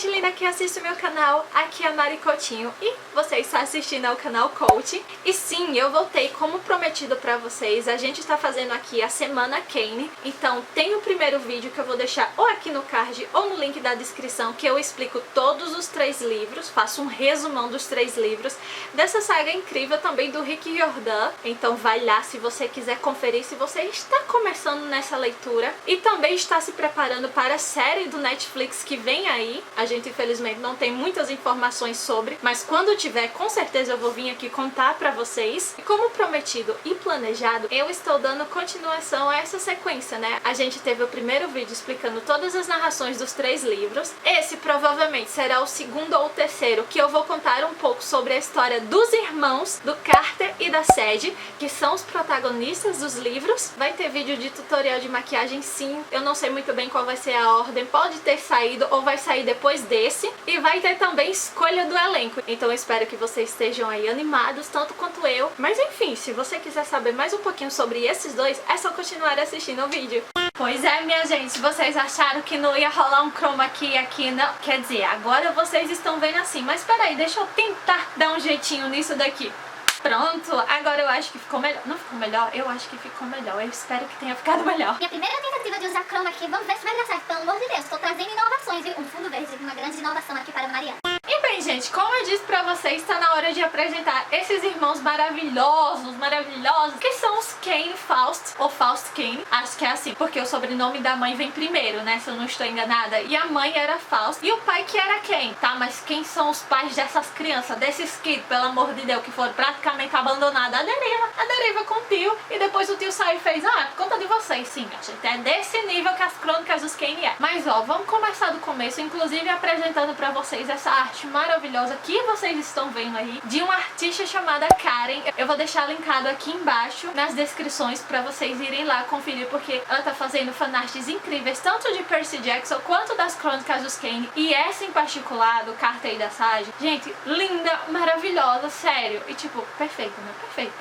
gente linda que assiste o meu canal, aqui é a Mari Coutinho e você está assistindo ao canal Coach. E sim, eu voltei como prometido pra vocês, a gente está fazendo aqui a Semana Kane. Então tem o primeiro vídeo que eu vou deixar ou aqui no card ou no link da descrição, que eu explico todos os 3 livros, faço um resumão dos 3 livros dessa saga incrível também do Rick Riordan. Então vai lá se você quiser conferir, se você está começando nessa leitura e também está se preparando para a série do Netflix que vem aí. A gente infelizmente não tem muitas informações sobre, mas quando tiver, com certeza eu vou vir aqui contar pra vocês. E como prometido e planejado, eu estou dando continuação a essa sequência, né? A gente teve o primeiro vídeo explicando todas as narrações dos 3 livros. Esse provavelmente será o segundo ou o terceiro, que eu vou contar um pouco sobre a história dos irmãos, do Carter e da Sadie, que são os protagonistas dos livros. Vai ter vídeo de tutorial de maquiagem sim, eu não sei muito bem qual vai ser a ordem, pode ter saído ou vai sair depois desse, e vai ter também escolha do elenco, então eu espero que vocês estejam aí animados, tanto quanto eu. Mas enfim, se você quiser saber mais um pouquinho sobre esses dois, é só continuar assistindo o vídeo. Pois é, minha gente, vocês acharam que não ia rolar um chroma key aqui, não? Quer dizer, agora vocês estão vendo assim, mas peraí, deixa eu tentar dar um jeitinho nisso daqui. Pronto, agora eu acho que ficou melhor. Não ficou melhor? Eu acho que ficou melhor. Eu espero que tenha ficado melhor. Minha primeira tentativa de usar chroma aqui, vamos ver se vai dar certo, pelo amor de Deus. Estou trazendo inovações, viu? Um fundo verde, uma grande inovação aqui para a Mariana. E bem, gente, como eu disse pra vocês, está na hora de apresentar esses irmãos maravilhosos, que são os Kane Faust, ou Faust Kane, acho que é assim, porque o sobrenome da mãe vem primeiro, né, se eu não estou enganada, e a mãe era Faust, e o pai que era Kane, tá, mas quem são os pais dessas crianças, desses kids, pelo amor de Deus, que foram praticamente abandonados? A deriva com o tio, e depois o tio saiu e fez, por conta de vocês, sim, minha gente, é desse nível que as crônicas dos Kane é. Mas ó, vamos começar do começo, inclusive apresentando pra vocês essa arte maravilhosa que vocês estão vendo aí, de uma artista chamada Karen. Eu vou deixar linkado aqui embaixo nas descrições pra vocês irem lá conferir, porque ela tá fazendo fanarts incríveis, tanto de Percy Jackson quanto das crônicas dos Kane, e essa em particular, do Carter e da Sadie, gente, linda, maravilhosa, sério, e tipo, perfeito, né? Perfeito.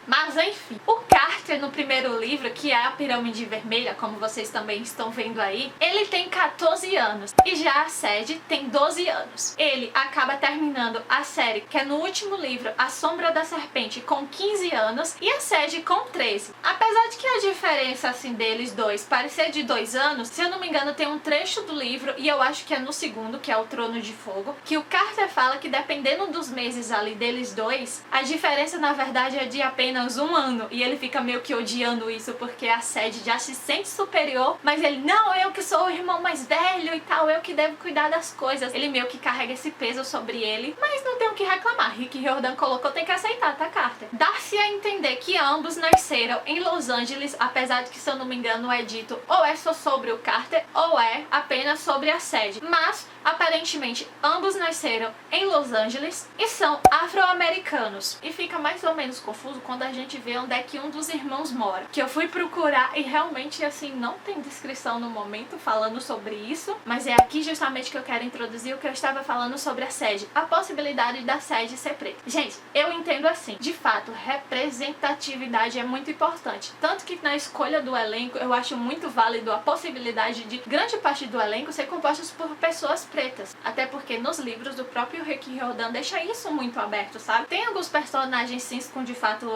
Mas enfim, o Carter no primeiro livro, que é a Pirâmide Vermelha, como vocês também estão vendo aí, ele tem 14 anos e já a Sadie tem 12 anos. Ele acaba terminando a série, que é no último livro, A Sombra da Serpente, com 15 anos e a Sadie com 13. Apesar de que a diferença assim deles dois parecer de 2 anos, se eu não me engano tem um trecho do livro, e eu acho que é no segundo, que é o Trono de Fogo, que o Carter fala que dependendo dos meses ali deles dois, a diferença na verdade é de apenas 1 ano, e ele fica meio que odiando isso porque a Sadie já se sente superior, mas ele, não, eu que sou o irmão mais velho e tal, eu que devo cuidar das coisas. Ele meio que carrega esse peso sobre ele, mas não tem o que reclamar. Rick Riordan colocou, tem que aceitar, tá, Carter? Dá-se a entender que ambos nasceram em Los Angeles, apesar de que, se eu não me engano, é dito ou é só sobre o Carter ou é apenas sobre a Sadie, mas aparentemente ambos nasceram em Los Angeles e são afro-americanos, e fica mais ou menos confuso quando a gente vê onde é que um dos irmãos mora, que eu fui procurar e realmente assim não tem descrição no momento falando sobre isso, mas é aqui justamente que eu quero introduzir o que eu estava falando sobre a Sadie, a possibilidade da Sadie ser preta. Gente, eu entendo assim, de fato, representatividade é muito importante, tanto que na escolha do elenco eu acho muito válido a possibilidade de grande parte do elenco ser compostos por pessoas pretas, até porque nos livros do próprio Rick Riordan deixa isso muito aberto, sabe? Tem alguns personagens sim com de fato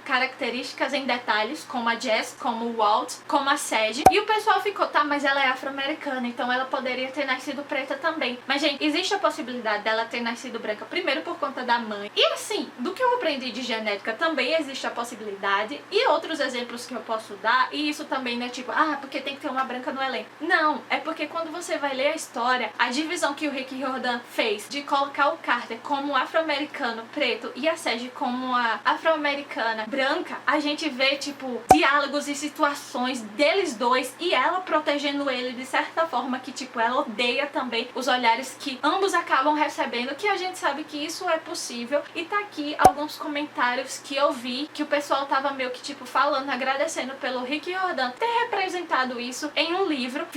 características em detalhes, como a Jess, como o Walt, como a Sadie, e o pessoal ficou, tá, mas ela é afro-americana, então ela poderia ter nascido preta também. Mas gente, existe a possibilidade dela ter nascido branca, primeiro por conta da mãe, e assim, do que eu aprendi de genética também existe a possibilidade, e outros exemplos que eu posso dar, e isso também não é tipo, porque tem que ter uma branca no elenco. Não, é porque quando você vai ler a história, a divisão que o Rick Riordan fez de colocar o Carter como afro-americano preto e a Sadie como a afro-americana branca, a gente vê tipo diálogos e situações deles dois e ela protegendo ele de certa forma que tipo ela odeia também os olhares que ambos acabam recebendo, que a gente sabe que isso é possível. E tá aqui alguns comentários que eu vi que o pessoal tava meio que tipo falando, agradecendo pelo Rick Riordan ter representado isso em um livro,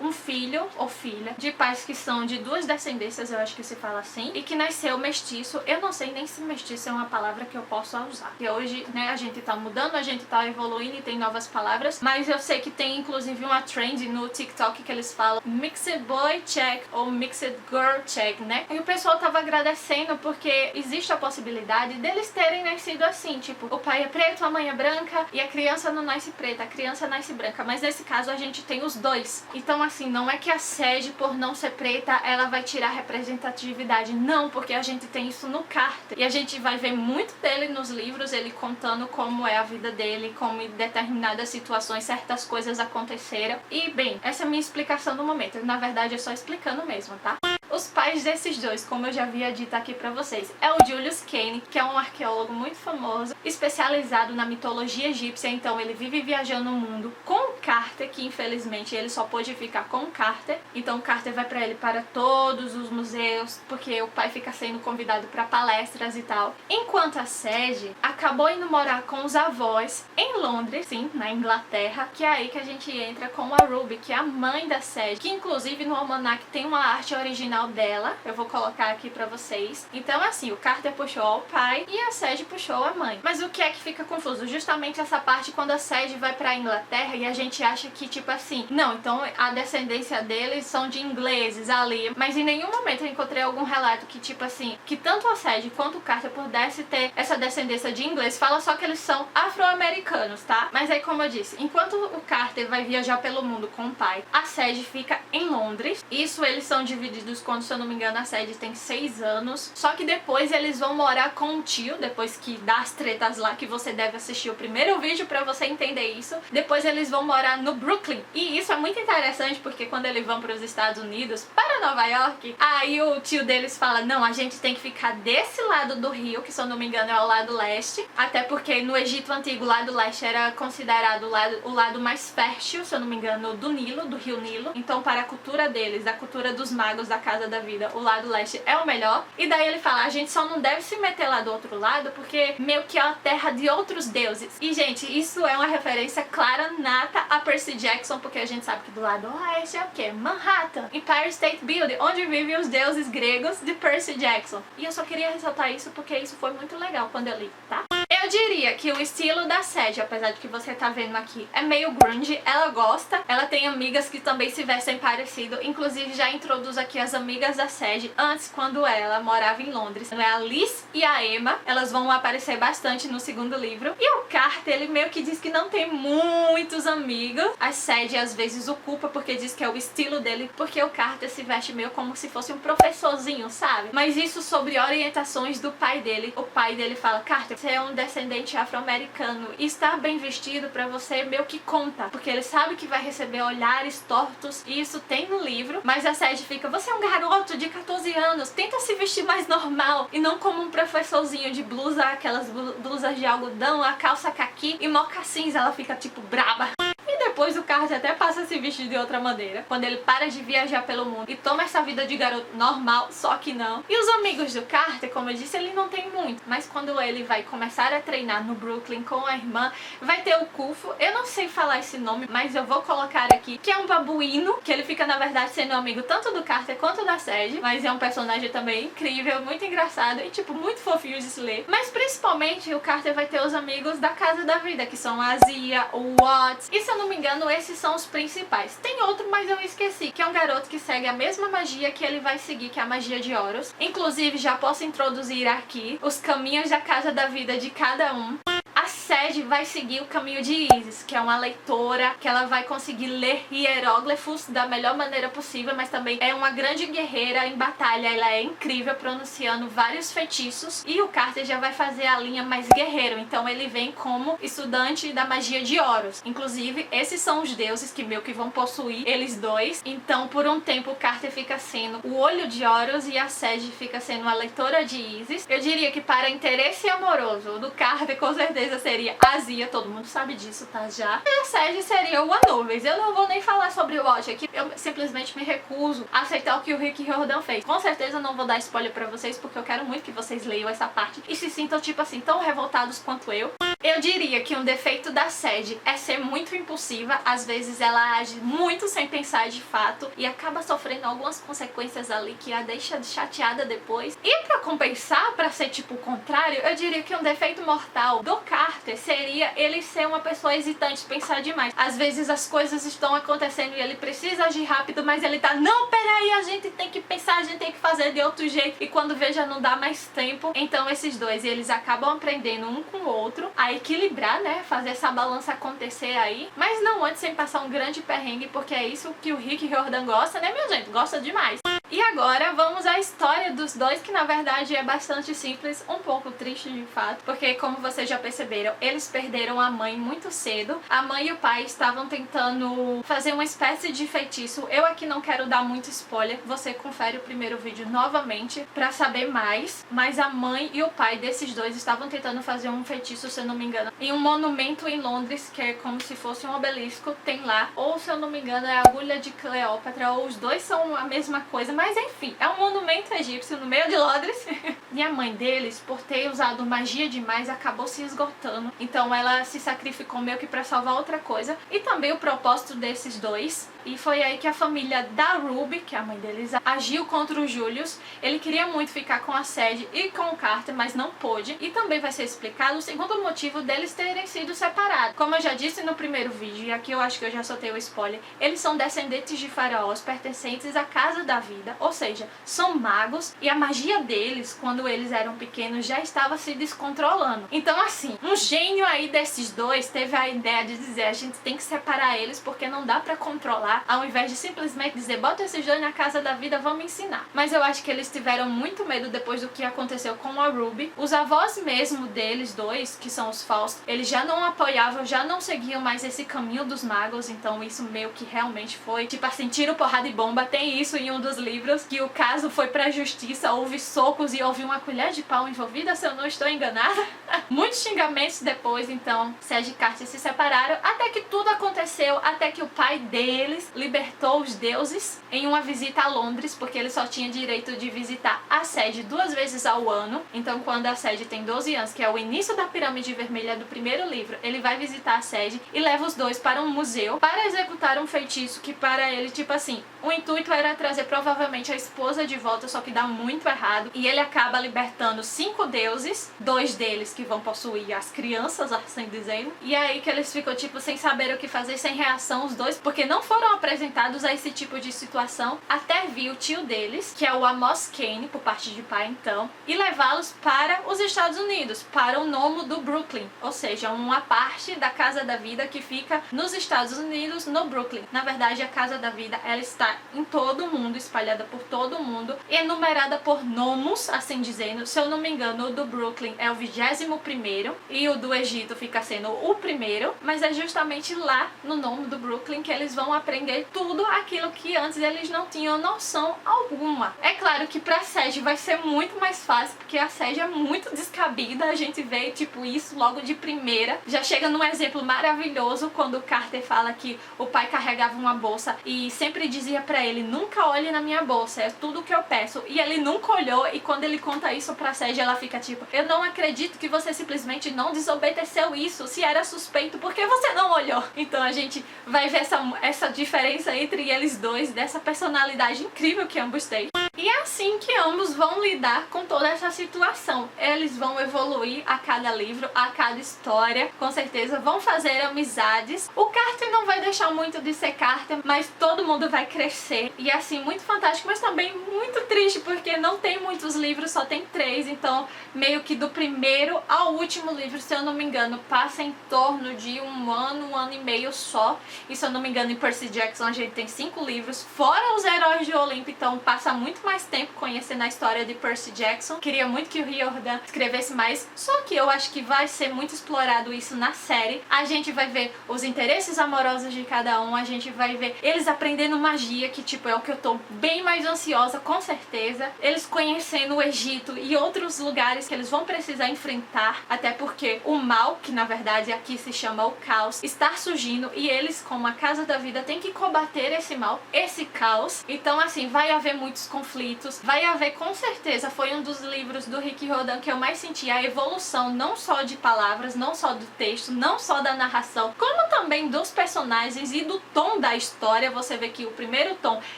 um filho ou filha de pais que são de 2 descendências, eu acho que se fala assim, e que nasceu mestiço. Eu não sei nem se mestiço é uma palavra que eu posso usar, porque hoje, né, a gente tá mudando mudando, a gente tá evoluindo e tem novas palavras, mas eu sei que tem inclusive uma trend no TikTok que eles falam Mixed Boy Check ou Mixed Girl Check, né? E o pessoal tava agradecendo porque existe a possibilidade deles terem nascido assim, tipo, o pai é preto, a mãe é branca e a criança não nasce preta, a criança nasce branca, mas nesse caso a gente tem os dois. Então assim, não é que a Sage, por não ser preta, ela vai tirar representatividade, não, porque a gente tem isso no Carter. E a gente vai ver muito dele nos livros, ele contando como é a vida dele, como em determinadas situações certas coisas aconteceram. E bem, essa é a minha explicação no momento. Na verdade é só explicando mesmo, tá? Os pais desses dois, como eu já havia dito aqui pra vocês, é o Julius Kane, que é um arqueólogo muito famoso, especializado na mitologia egípcia, então ele vive viajando o mundo com o Carter, que infelizmente ele só pôde ficar com o Carter, então o Carter vai pra ele para todos os museus, porque o pai fica sendo convidado pra palestras e tal. Enquanto a Sage acabou indo morar com os avós em Londres, sim, na Inglaterra, que é aí que a gente entra com a Ruby, que é a mãe da Sage, que inclusive no almanac tem uma arte original dela, eu vou colocar aqui pra vocês. Então assim, o Carter puxou o pai e a Sage puxou a mãe. Mas o que é que fica confuso? Justamente essa parte quando a Sage vai pra Inglaterra e a gente acha que tipo assim, não, então a descendência deles são de ingleses ali, mas em nenhum momento eu encontrei algum relato que tipo assim, que tanto a Sage quanto o Carter pudesse ter essa descendência de inglês, fala só que eles são afro-americanos, tá? Mas aí como eu disse, enquanto o Carter vai viajar pelo mundo com o pai, a Sage fica em Londres. Isso eles são divididos quando, se eu não me engano, a Sage tem 6 anos. Só que depois eles vão morar com o tio, depois que dá as tretas lá, que você deve assistir o primeiro vídeo pra você entender isso. Depois eles vão morar no Brooklyn. E isso é muito interessante porque quando eles vão para os Estados Unidos, para Nova York, aí o tio deles fala, não, a gente tem que ficar desse lado do rio, que se eu não me engano é o lado leste. Até porque no Egito Antigo, o lado leste era considerado o lado mais fértil, se eu não me engano, do Nilo, do rio Nilo. Então para a cultura deles, a cultura dos magos da Casa da Vida, o lado leste é o melhor. E daí ele fala, a gente só não deve se meter lá do outro lado, porque meio que é a terra de outros deuses. E gente, isso é uma referência clara, nata a Percy Jackson, porque a gente sabe que do lado oeste é o quê? Manhattan, Empire State Building, onde vivem os deuses gregos de Percy Jackson. E eu só queria ressaltar isso porque isso foi muito legal quando eu li, tá? Eu diria que o estilo da Sage, apesar de que você tá vendo aqui, é meio grunge, ela gosta, ela tem amigas que também se vestem parecido, inclusive já introduzo aqui as amigas da Sage, antes quando ela morava em Londres. É a Liz e a Emma, elas vão aparecer bastante no segundo livro. E o Carter, ele meio que diz que não tem muitos amigos, a Sage às vezes o culpa porque diz que é o estilo dele, porque o Carter se veste meio como se fosse um professorzinho, sabe? Mas isso sobre orientações do pai dele. O pai dele fala, Carter, você é um descendente afro-americano e estar bem vestido pra você meio que conta, porque ele sabe que vai receber olhares tortos, e isso tem no livro, mas a Sage fica, você é um garoto de 14 anos, tenta se vestir mais normal e não como um professorzinho de blusa, aquelas blusas de algodão, a calça caqui e mocassins. Ela fica tipo braba. E depois o Carter até passa a se vestir de outra maneira, quando ele para de viajar pelo mundo e toma essa vida de garoto normal, só que não. E os amigos do Carter, como eu disse, ele não tem muito, mas quando ele vai começar a treinar no Brooklyn com a irmã, vai ter o Kufo, eu não sei falar esse nome, mas eu vou colocar aqui, que é um babuíno, que ele fica na verdade sendo amigo tanto do Carter quanto da Sage, mas é um personagem também incrível, muito engraçado e tipo, muito fofinho de se ler. Mas principalmente o Carter vai ter os amigos da Casa da Vida, que são a Zia, o Watts, e se eu não me engano, esses são os principais. Tem outro, mas eu esqueci, que é um garoto que segue a mesma magia que ele vai seguir, que é a magia de Horus. Inclusive, já posso introduzir aqui os caminhos da Casa da Vida de cada um. A Sage vai seguir o caminho de Isis, que é uma leitora, que ela vai conseguir ler hieróglifos da melhor maneira possível, mas também é uma grande guerreira em batalha, ela é incrível pronunciando vários feitiços. E o Carter já vai fazer a linha mais guerreiro, então ele vem como estudante da magia de Horus. Inclusive, esses são os deuses que meio que vão possuir eles dois. Então, por um tempo, o Carter fica sendo o olho de Horus e a Sage fica sendo a leitora de Isis. Eu diria que para interesse amoroso do Carter, com certeza seria a Zia, todo mundo sabe disso, tá? Já. E a Sage seria o Anubis. Eu não vou nem falar sobre o Watch aqui, eu simplesmente me recuso a aceitar o que o Rick Riordan fez. Com certeza eu não vou dar spoiler pra vocês, porque eu quero muito que vocês leiam essa parte e se sintam, tipo assim, tão revoltados quanto eu. Eu diria que um defeito da Sage é ser muito impulsiva, às vezes ela age muito sem pensar de fato e acaba sofrendo algumas consequências ali que a deixa chateada depois. E pra compensar, pra ser tipo o contrário, eu diria que um defeito mortal do Carter Carter seria ele ser uma pessoa hesitante, pensar demais. Às vezes as coisas estão acontecendo e ele precisa agir rápido, mas ele tá, não, peraí, a gente tem que pensar, a gente tem que fazer de outro jeito. E quando vê, já não dá mais tempo. Então esses dois, eles acabam aprendendo um com o outro a equilibrar, né? Fazer essa balança acontecer aí. Mas não antes sem passar um grande perrengue, porque é isso que o Rick Riordan gosta, né, minha gente? Gosta demais. E agora vamos à história dos dois, que na verdade é bastante simples, um pouco triste de fato, porque como vocês já perceberam, eles perderam a mãe muito cedo. A mãe e o pai estavam tentando fazer uma espécie de feitiço. Eu aqui não quero dar muito spoiler, você confere o primeiro vídeo novamente pra saber mais. Mas a mãe e o pai desses dois estavam tentando fazer um feitiço, se eu não me engano, em um monumento em Londres, que é como se fosse um obelisco, tem lá. Ou se eu não me engano é a agulha de Cleópatra, ou os dois são a mesma coisa. Mas enfim, é um monumento egípcio no meio de Londres. E a mãe deles, por ter usado magia demais, acabou se esgotando. Então ela se sacrificou meio que pra salvar outra coisa. E também o propósito desses dois. E foi aí que a família da Ruby, que é a mãe deles, agiu contra o Julius. Ele queria muito ficar com a Sadie e com o Carter, mas não pôde. E também vai ser explicado o segundo motivo deles terem sido separados. Como eu já disse no primeiro vídeo, e aqui eu acho que eu já soltei o spoiler, eles são descendentes de faraós pertencentes à Casa da Vida, ou seja, são magos, e a magia deles, quando eles eram pequenos, já estava se descontrolando. Então assim, um gênio aí desses dois teve a ideia de dizer, a gente tem que separar eles porque não dá pra controlar, ao invés de simplesmente dizer, bota esses dois na Casa da Vida, vamos ensinar. Mas eu acho que eles tiveram muito medo depois do que aconteceu com a Ruby. Os avós mesmo deles dois, que são os Faust, eles já não apoiavam, já não seguiam mais esse caminho dos magos, então isso meio que realmente foi, tipo assim, tiro, porrada e bomba. Tem isso em um dos livros, que o caso foi pra justiça, houve socos e houve uma colher de pau envolvida, se eu não estou enganada. Muitos xingamentos depois, então Sadie e Carter se separaram, até que tudo aconteceu, até que o pai deles libertou os deuses em uma visita a Londres, porque ele só tinha direito de visitar a Sadie 2 vezes ao ano. Então quando a Sadie tem 12 anos, que é o início da Pirâmide Vermelha do primeiro livro, ele vai visitar a Sadie e leva os dois para um museu para executar um feitiço que para ele, tipo assim, o intuito era trazer provavelmente a esposa de volta, só que dá muito errado. E ele acaba libertando 5 deuses, 2 deles que vão possuir as crianças, assim dizendo. E é aí que eles ficam, tipo, sem saber o que fazer, sem reação, os dois, porque não foram apresentados a esse tipo de situação, até vir o tio deles, que é o Amos Kane, por parte de pai então, e levá-los para os Estados Unidos, para o Nomo do Brooklyn, ou seja, uma parte da Casa da Vida que fica nos Estados Unidos, no Brooklyn. Na verdade, a Casa da Vida, ela está em todo o mundo, espalhada por todo o mundo, e enumerada por nomos, assim dizendo. Se eu não me engano, o do Brooklyn é o 21º e o do Egito fica sendo o primeiro, mas é justamente lá no Nomo do Brooklyn que eles vão aprender tudo aquilo que antes eles não tinham noção alguma. É claro que pra Sadie vai ser muito mais fácil, porque a Sadie é muito descabida, a gente vê tipo isso logo de primeira. Já chega num exemplo maravilhoso quando o Carter fala que o pai carregava uma bolsa e sempre dizia pra ele, nunca olhe na minha bolsa, é tudo que eu peço. E ele nunca olhou, e quando ele conta isso pra Sadie, ela fica tipo, eu não acredito que você simplesmente não desobedeceu isso, se era suspeito, por que você não olhou? Então a gente vai ver essa diferença entre eles dois, dessa personalidade incrível que ambos têm. E é assim que ambos vão lidar com toda essa situação. Eles vão evoluir a cada livro, a cada história, com certeza vão fazer amizades. O Carter não vai deixar muito de ser Carter, mas todo mundo vai crescer. E é assim, muito fantástico, mas também muito triste, porque não tem muitos livros, só tem 3. Então, meio que do primeiro ao último livro, se eu não me engano, passa em torno de um ano e meio só. E se eu não me engano, em Percy Jackson a gente tem 5 livros, fora os Heróis de Olimpo, então passa muito mais tempo conhecendo a história de Percy Jackson. Queria muito que o Riordan escrevesse mais, só que eu acho que vai ser muito explorado isso na série. A gente vai ver os interesses amorosos de cada um, a gente vai ver eles aprendendo magia, que tipo é o que eu tô bem mais ansiosa, com certeza. Eles conhecendo o Egito e outros lugares que eles vão precisar enfrentar, até porque o mal, que na verdade aqui se chama o caos, está surgindo e eles, como a Casa da Vida, tem que combater esse mal, esse caos. Então assim, vai haver muitos conflitos, vai haver, com certeza, foi um dos livros do Rick Riordan que eu mais senti a evolução, não só de palavras, não só do texto, não só da narração, como também dos personagens e do tom da história. Você vê que o primeiro tom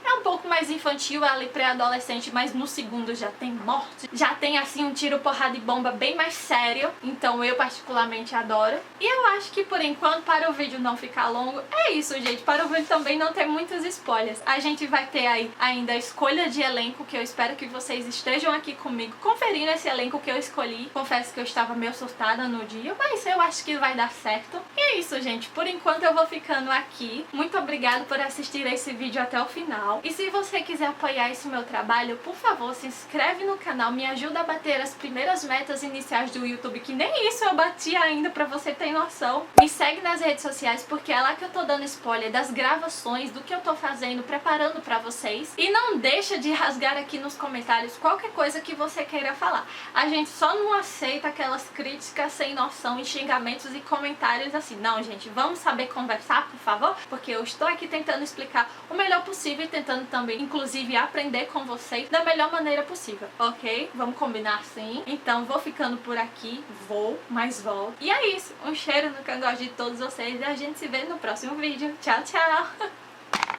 é um pouco mais infantil, ali pré-adolescente, mas no segundo já tem morte, Minecraft já tem assim um tiro, porrada e bomba bem mais sério, então eu particularmente adoro. E eu acho que por enquanto, para o vídeo não ficar longo, é isso, gente. Para o vídeo também não ter muitos spoilers. A gente vai ter aí ainda a escolha de elenco, que eu espero que vocês estejam aqui comigo conferindo esse elenco que eu escolhi. Confesso que eu estava meio surtada no dia, mas eu acho que vai dar certo. E é isso, gente. Por enquanto eu vou ficando aqui. Muito obrigada por assistir esse vídeo até o final. E se você quiser apoiar esse meu trabalho, por favor, se inscreve no canal, me ajuda a bater as primeiras metas iniciais do YouTube, que nem isso eu bati ainda, pra você ter noção. Me segue nas redes sociais, porque é lá que eu tô dando spoiler das gravações, do que eu tô fazendo, preparando pra vocês. E não deixa de rasgar aqui nos comentários qualquer coisa que você queira falar. A gente só não aceita aquelas críticas sem noção e xingamentos e comentários assim. Não, gente, vamos saber conversar, por favor? Porque eu estou aqui tentando explicar o melhor possível e tentando também, inclusive, aprender com vocês da melhor maneira possível, ok? Vamos combinar assim? Então, vou ficando por aqui. Mas volto. E é isso. Um cheiro no cangote de todos vocês e a gente se vê no próximo vídeo. Tchau, tchau!